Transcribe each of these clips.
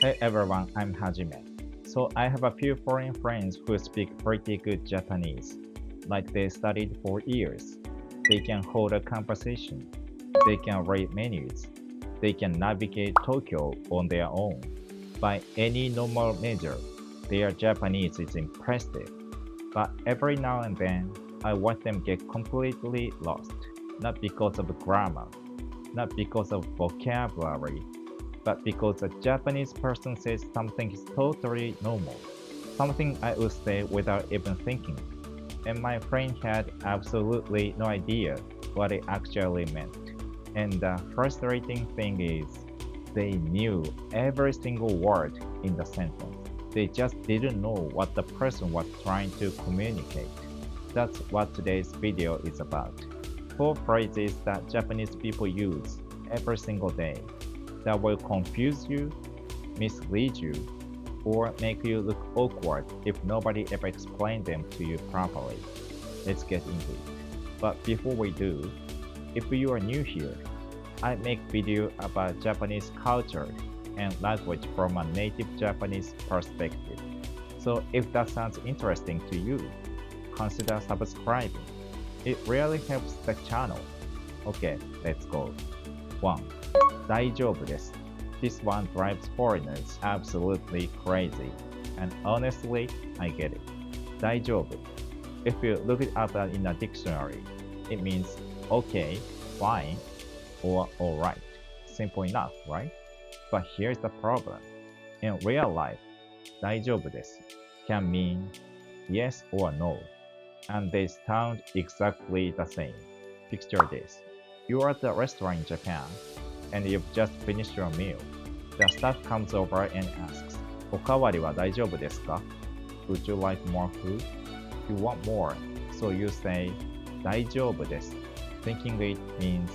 Hey everyone, I'm Hajime. So I have a few foreign friends who speak pretty good Japanese. Like they studied for years. They can hold a conversation. They can read menus. They can navigate Tokyo on their own. By any normal measure, their Japanese is impressive. But every now and then, I watch them get completely lost. Not because of grammar, not because of vocabulary, but because a Japanese person says something is totally normal, something I would say without even thinking, and my friend had absolutely no idea what it actually meant. And the frustrating thing is, they knew every single word in the sentence. They just didn't know what the person was trying to communicate. That's what today's video is about. Four phrases that Japanese people use every single day that will confuse you, mislead you, or make you look awkward if nobody ever explained them to you properly. Let's get into it. But before we do, if you are new here, I make video about Japanese culture and language from a native Japanese perspective. So if that sounds interesting to you, consider subscribing. It really helps the channel. Okay, let's go. 1. 大丈夫です. This one drives foreigners absolutely crazy. And honestly, I get it. 大丈夫. If you look it up in a dictionary, it means okay, fine, or alright. Simple enough, right? But here's the problem. In real life, 大丈夫です can mean yes or no. And they sound exactly the same. Picture this. You're at a restaurant in Japan, and you've just finished your meal. The staff comes over and asks, おかわりは大丈夫ですか? Would you like more food? You want more, so you say, 大丈夫です, thinking it means,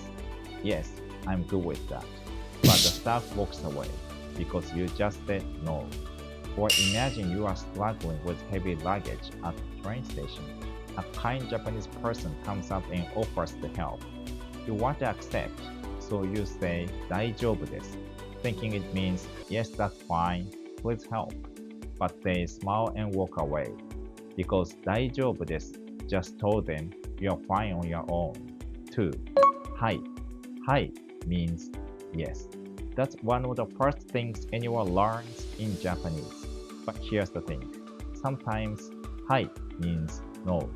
yes, I'm good with that. But the staff walks away because you just said no. Or imagine you are struggling with heavy luggage at the train station. A kind Japanese person comes up and offers to help. You want to accept, so you say 大丈夫です, thinking it means yes, that's fine, please help. But they smile and walk away because 大丈夫です just told them you're fine on your own. 2. はい. Hi means yes. That's one of the first things anyone learns in Japanese. But here's the thing. Sometimes はい means no.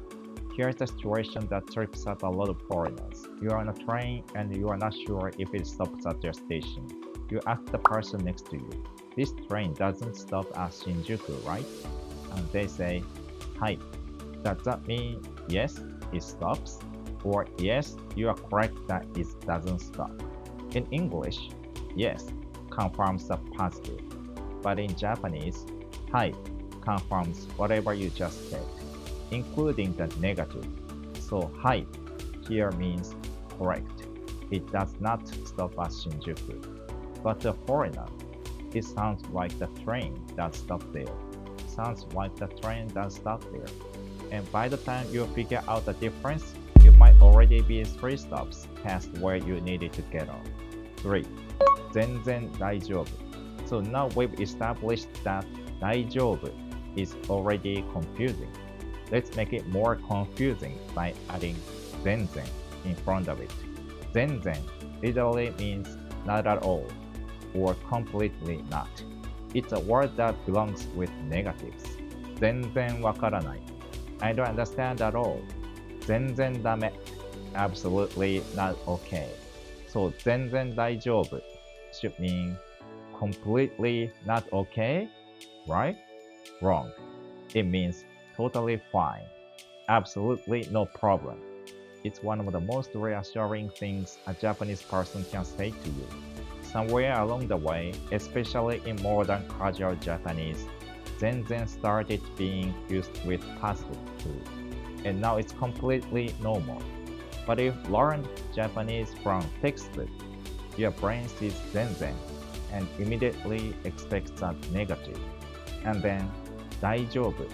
Here's the situation that trips up a lot of foreigners. You are on a train and you are not sure if it stops at your station. You ask the person next to you, this train doesn't stop at Shinjuku, right? And they say, はい. Does that mean yes, it stops? Or yes, you are correct that it doesn't stop? In English, yes confirms the positive. But in Japanese, はい confirms whatever you just said, including the negative. So はい here means correct. It does not stop at Shinjuku. But to a foreigner, it sounds like the train does stop there. Sounds like the train does stop there. And by the time you figure out the difference, you might already be 3 stops past where you needed to get on. 3. 全然大丈夫. So now we've established that 大丈夫 is already confusing. Let's make it more confusing by adding 全然 in front of it. 全然 literally means not at all or completely not. It's a word that belongs with negatives. 全然わからない. I don't understand at all. 全然ダメ. Absolutely not okay. So 全然大丈夫 should mean completely not okay, right? Wrong. It means totally fine. Absolutely no problem. It's one of the most reassuring things a Japanese person can say to you. Somewhere along the way, especially in modern casual Japanese, Zenzen started being used with positive too. And now it's completely normal. But if you learned Japanese from textbook, your brain sees Zenzen and immediately expects a negative. And then 大丈夫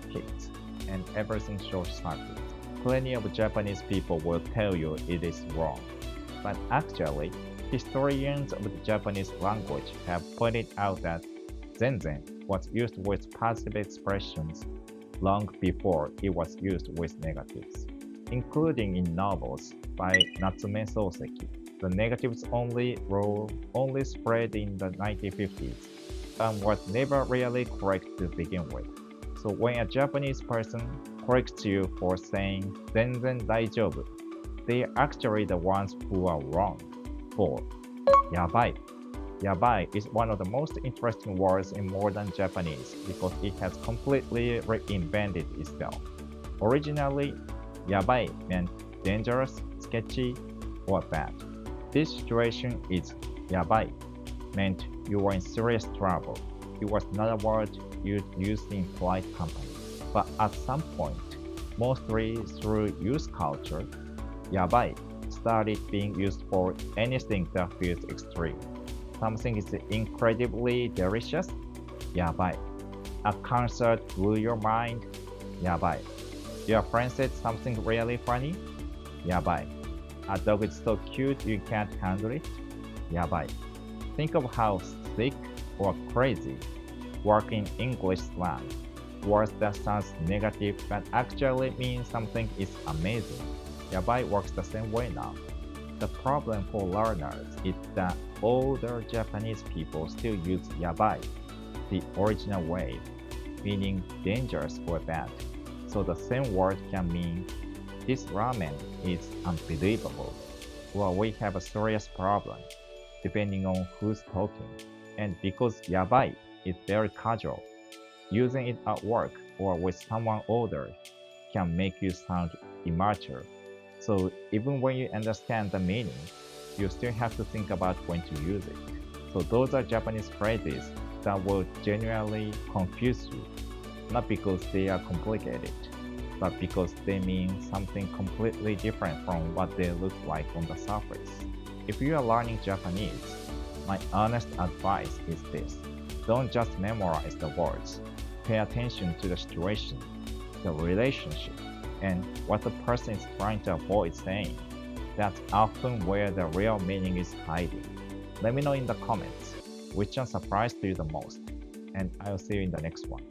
hits, and everything short-circuits. Plenty of Japanese people will tell you it is wrong. But actually, historians of the Japanese language have pointed out that Zenzen was used with positive expressions long before it was used with negatives, including in novels by Natsume Soseki. The negatives only spread in the 1950s and was never really correct to begin with. So when a Japanese person corrects you for saying Zenzen Daijoubu, they are actually the ones who are wrong. 4. Yabai. Yabai is one of the most interesting words in modern Japanese because it has completely reinvented itself. Originally, yabai meant dangerous, sketchy, or bad. This situation is yabai meant you were in serious trouble. It was not a word used in polite company. But at some point, mostly through youth culture, yabai started being used for anything that feels extreme. Something is incredibly delicious, yabai. A concert blew your mind, yabai. Your friend said something really funny, yabai. A dog is so cute you can't handle it, yabai. Think of how sick or crazy work in English slang. Words that sounds negative but actually mean something is amazing. Yabai works the same way now. The problem for learners is that older Japanese people still use yabai, the original way, meaning dangerous or bad. So the same word can mean this ramen is unbelievable, or we have a serious problem, depending on who's talking. And because yabai is very casual, using it at work or with someone older can make you sound immature. So even when you understand the meaning, you still have to think about when to use it. So those are Japanese phrases that will genuinely confuse you, not because they are complicated, but because they mean something completely different from what they look like on the surface. If you are learning Japanese, my honest advice is this. Don't just memorize the words. Pay attention to the situation, the relationship, and what the person is trying to avoid saying. That's often where the real meaning is hiding. Let me know in the comments which one surprised you the most, and I'll see you in the next one.